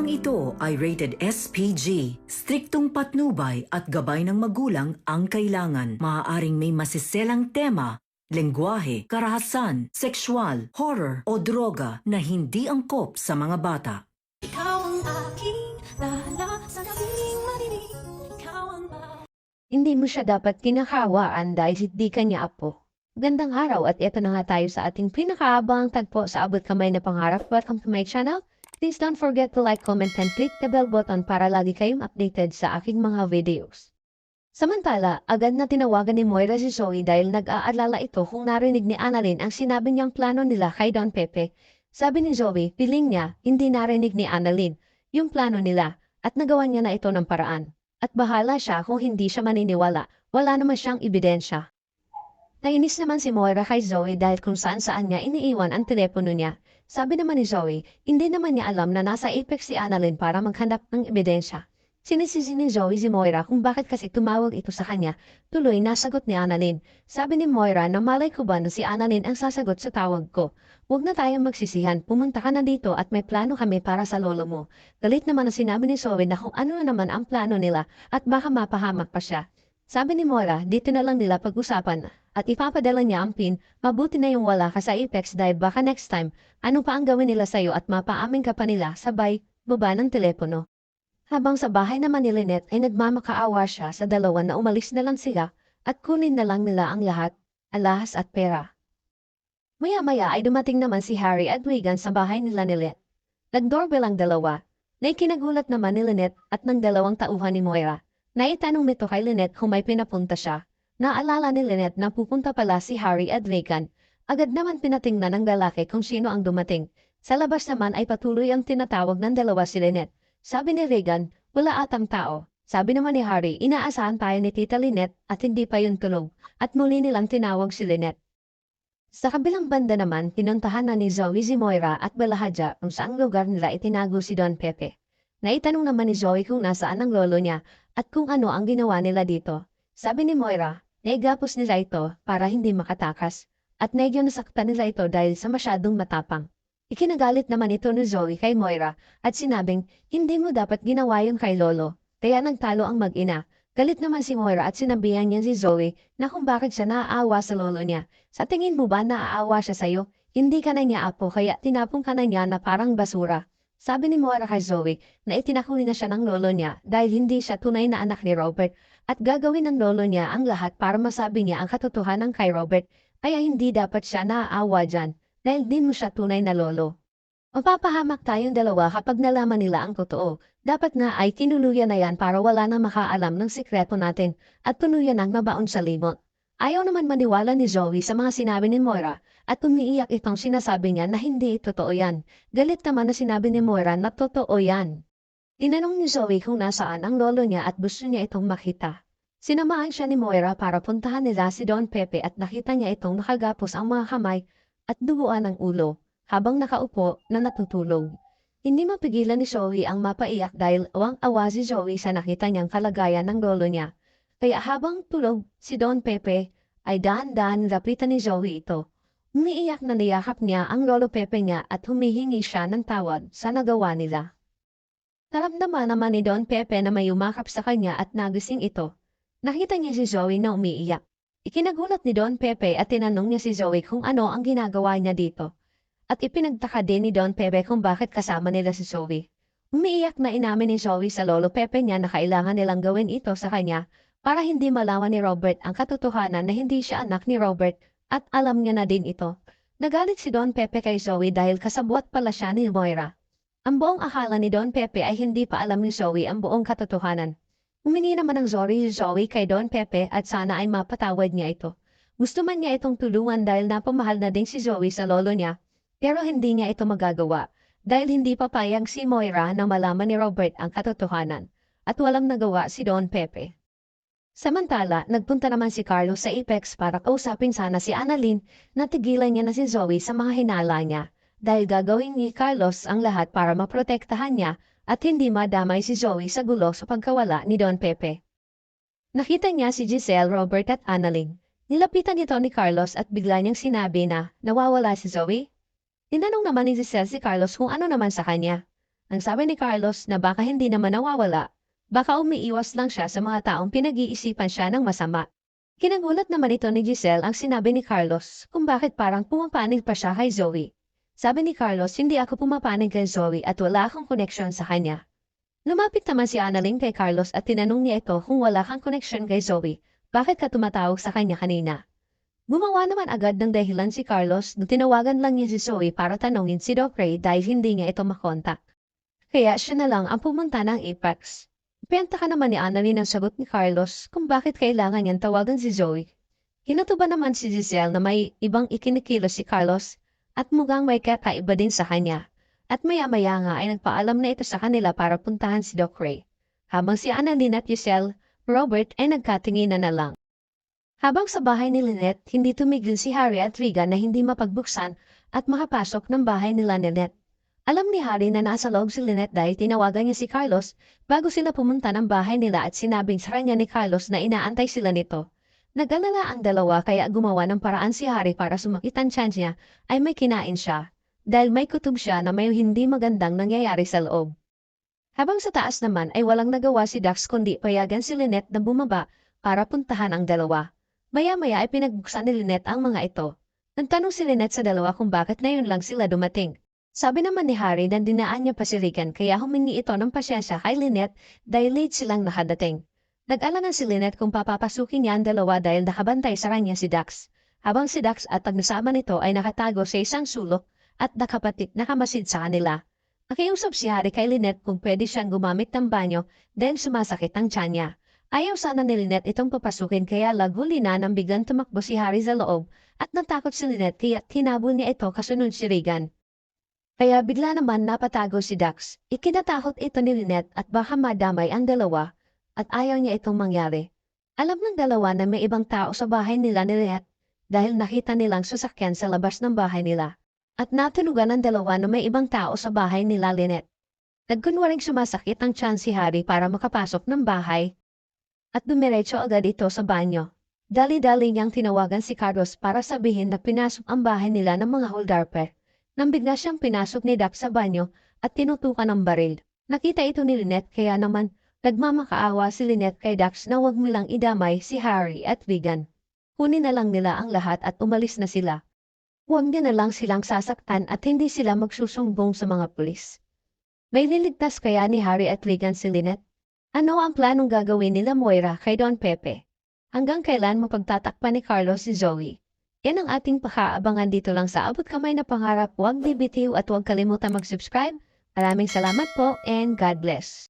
Programang ito ay rated SPG. Striktong patnubay at gabay ng magulang ang kailangan. Maaaring may masiselang tema, lengguwahe, karahasan, sexual, horror o droga na hindi angkop sa mga bata. Ikaw ang aking lahala sa gabing madilim. Ikaw ang Hindi mo siya dapat kinakawaan dahil hindi ka niya apo. Gandang araw at ito na nga tayo sa ating pinakaabang tagpo sa abot kamay na pangarap. Welcome to my channel. Please don't forget to like, comment, and click the bell button para lagi kayong updated sa aking mga videos. Samantala, agad na tinawagan ni Moira si Zoe dahil nag-aalala ito kung narinig ni Annalyn ang sinabi niyang plano nila kay Don Pepe. Sabi ni Zoe, piling niya, hindi narinig ni Annalyn yung plano nila at nagawa niya na ito ng paraan. At bahala siya kung hindi siya maniniwala, wala naman siyang ebidensya. Nainis naman si Moira kay Zoe dahil kung saan-saan niya iniiwan ang telepono niya. Sabi naman ni Zoe, hindi naman niya alam na nasa Apex si Annalyn para maghanap ng ebidensya. Sinisisi ni Zoe si Moira kung bakit kasi tumawag ito sa kanya. Tuloy nasagot ni Annalyn. Sabi ni Moira na malay ko ba na si Annalyn ang sasagot sa tawag ko. Huwag na tayong magsisihan, pumunta ka na dito at may plano kami para sa lolo mo. Galit naman na sinabi ni Zoe na kung ano na naman ang plano nila at baka mapahamak pa siya. Sabi ni Moira, dito na lang nila pag-usapan at ipapadala niya ang pin, mabuti na yung wala ka sa Apex dahil baka next time, ano pa ang gawin nila sa'yo at mapaamin ka pa nila sabay, baba ng telepono. Habang sa bahay naman ni Lynette ay nagmamakaawa siya sa dalawa na umalis na lang sila at kunin na lang nila ang lahat, alahas at pera. Maya-maya ay dumating naman si Harry at Regan sa bahay nila ni Lynette. Nag-doorbell ang dalawa, na ikinagulat naman ni Lynette at ng dalawang tauhan ni Moira. Naitanong nito kay Lynette kung may pinapunta siya. Naalala ni Lynette na pupunta pala si Harry at Regan. Agad naman pinatingnan ng lalaki kung sino ang dumating. Sa labas naman ay patuloy ang tinatawag ng dalawa si Lynette. Sabi ni Regan, wala atang tao. Sabi naman ni Harry, inaasahan tayo ni Tita Lynette at hindi pa yun tulog. At muli nilang tinawag si Lynette. Sa kabilang banda naman, pinuntahan na ni Zoe si Moira at Balahadja kung saang lugar nila itinago si Don Pepe. Naitanong naman ni Zoe kung nasaan ang lolo niya at kung ano ang ginawa nila dito. Sabi ni Moira, naigapos nila ito para hindi makatakas at medyo nasaktan nila ito dahil sa masyadong matapang. Ikinagalit naman ito ni Zoe kay Moira at sinabing, hindi mo dapat ginawa yun kay lolo, kaya nagtalo ang mag-ina. Galit naman si Moira at sinabihan niya si Zoe na kung bakit siya naaawa sa lolo niya. Sa tingin mo ba naaawa siya sa'yo? Hindi ka na niya apo kaya tinapong ka na niya na parang basura. Sabi ni Moira kay Zoe na itinakuli na siya ng lolo niya dahil hindi siya tunay na anak ni Robert at gagawin ng lolo niya ang lahat para masabi niya ang katotohanan kay Robert kaya hindi dapat siya naaawa dyan dahil di mo siya tunay na lolo. Mapapahamak tayong dalawa kapag nalaman nila ang totoo. Dapat nga ay tinuluyan na yan para wala na makaalam ng sikreto natin at tuluyan ang mabaon sa limot. Ayaw naman maniwala ni Zoe sa mga sinabi ni Moira at umiiyak itong sinasabi niya na hindi totoo yan. Galit naman na sinabi ni Moira na totoo yan. Tinanong ni Zoe kung nasaan ang lolo niya at gusto niya itong makita. Sinamahan siya ni Moira para puntahan nila si Don Pepe at nakita niya itong nakagapos ang mga kamay at duguan ang ulo habang nakaupo na natutulog. Hindi mapigilan ni Zoe ang mapaiyak dahil awang-awa si Zoe sa nakita niyang kalagayan ng lolo niya. Kaya habang tulog si Don Pepe ay dahan-dahan lapitan ni Zoe ito. Umiiyak na niyakap niya ang lolo Pepe niya at humihingi siya ng tawad sa nagawa nila. Naramdaman naman ni Don Pepe na may umakap sa kanya at nagising ito. Nakita niya si Zoe na umiiyak. Ikinagulat ni Don Pepe at tinanong niya si Zoe kung ano ang ginagawa niya dito. At ipinagtaka din ni Don Pepe kung bakit kasama nila si Zoe. Umiiyak na inamin ni Zoe sa lolo Pepe niya na kailangan nilang gawin ito sa kanya para hindi malaman ni Robert ang katotohanan na hindi siya anak ni Robert at alam niya na din ito. Nagalit si Don Pepe kay Zoe dahil kasabwat pala siya ni Moira. Ang buong akala ni Don Pepe ay hindi pa alam ni Zoe ang buong katotohanan. Humingi naman ng sorry si Zoe kay Don Pepe at sana ay mapatawad niya ito. Gusto man niya itong tulungan dahil napamahal na din si Zoe sa lolo niya. Pero hindi niya ito magagawa dahil hindi papayag si Moira na malaman ni Robert ang katotohanan at walang nagawa si Don Pepe. Samantala, nagpunta naman si Carlos sa Apex para kausapin sana si Annalyn na tigilan niya na si Zoe sa mga hinala niya dahil gagawin ni Carlos ang lahat para maprotektahan niya at hindi madamay si Zoe sa gulo sa pagkawala ni Don Pepe. Nakita niya si Giselle, Robert at Annalyn. Nilapitan ito ni Carlos at bigla niyang sinabi na nawawala si Zoe. Tinanong naman ni Giselle si Carlos kung ano naman sa kanya. Ang sabi ni Carlos na baka hindi naman nawawala, baka umiiwas lang siya sa mga taong pinag-iisipan siya ng masama. Kinagulat naman ito ni Giselle ang sinabi ni Carlos kung bakit parang pumapanig pa siya kay Zoe. Sabi ni Carlos, hindi ako pumapanig kay Zoe at wala akong connection sa kanya. Lumapit naman si Annalyn kay Carlos at tinanong niya ito kung wala kang connection kay Zoe, bakit ka tumatawag sa kanya kanina? Gumawa naman agad ng dahilan si Carlos na tinawagan lang niya si Zoe para tanongin si Doc Ray dahil hindi niya ito makontak. Kaya siya na lang ang pumunta ng Apex. Penta ka naman ni Annalyn ang sagot ni Carlos kung bakit kailangan niyang tawagan si Zoe. Kinutuba naman si Giselle na may ibang ikinikilos si Carlos at mukhang may kakaiba din sa kanya. At maya-maya nga ay nagpaalam na ito sa kanila para puntahan si Doc Ray. Habang si Annalyn at Giselle, Robert ay nagkatinginan na lang. Habang sa bahay ni Lynette, hindi tumigil si Harry at Regan na hindi mapagbuksan at makapasok ng bahay nila Lynette. Alam ni Harry na nasa loob si Lynette dahil tinawagan niya si Carlos bago sila pumunta ng bahay nila at sinabing sa kanya ni Carlos na inaantay sila nito. Nag-alala ang dalawa kaya gumawa ng paraan si Harry para sumakit ang tiyan niya ay may kinain siya dahil may kutob siya na may hindi magandang nangyayari sa loob. Habang sa taas naman ay walang nagawa si Dax kundi payagan si Lynette na bumaba para puntahan ang dalawa. Maya-maya ay pinagbuksan ni Lynette ang mga ito. Nagtanong si Lynette sa dalawa kung bakit ngayon lang sila dumating. Sabi naman ni Harry na dinaan niya pa si Regan kaya humingi ito ng pasyensya kay Lynette dahil late silang nakadating. Nag-alangan si Lynette kung papapasukin niya ang dalawa dahil nakabantay sa kanya si Dax. Habang si Dax at pagnosama nito ay nakatago sa isang sulok at nakamasid sa kanila. Nakiusap si Harry kay Lynette kung pwede siyang gumamit ng banyo dahil sumasakit ang tiyan niya. Ayaw sana ni Lynette itong papasukin kaya laghuli na nang biglang tumakbo si Harry sa loob at natakot si Lynette kaya hinabol niya ito kasunod si Regan. Kaya bigla naman napatago si Dax. Ikinatakot ito ni Lynette at baka madamay ang dalawa at ayaw niya itong mangyari. Alam ng dalawa na may ibang tao sa bahay nila ni Lynette dahil nakita nilang sasakyan sa labas ng bahay nila. At natunugan ng dalawa na may ibang tao sa bahay nila Lynette. Nagkunwaring sumasakit ang tiyan si Harry para makapasok ng bahay at dumiretso agad ito sa banyo. Dali-dali niyang tinawagan si Carlos para sabihin na pinasok ang bahay nila ng mga holdarper. Nang bigla siyang pinasok ni Dax sa banyo at tinutukan ng baril. Nakita ito ni Lynette kaya naman nagmamakaawa si Lynette kay Dax na huwag nilang idamay si Harry at Regan. Kunin na lang nila ang lahat at umalis na sila. Huwag niya na lang silang sasaktan at hindi sila magsusumbong sa mga pulis. May liligtas kaya ni Harry at Regan si Lynette? Ano ang planong gagawin nila Moira kay Don Pepe? Hanggang kailan mapagtatakpan ni Carlos si Zoe? Yan ang ating pakaabangan dito lang sa Abot Kamay na Pangarap. Huwag bibitiw at huwag kalimutan mag-subscribe. Maraming salamat po and God bless.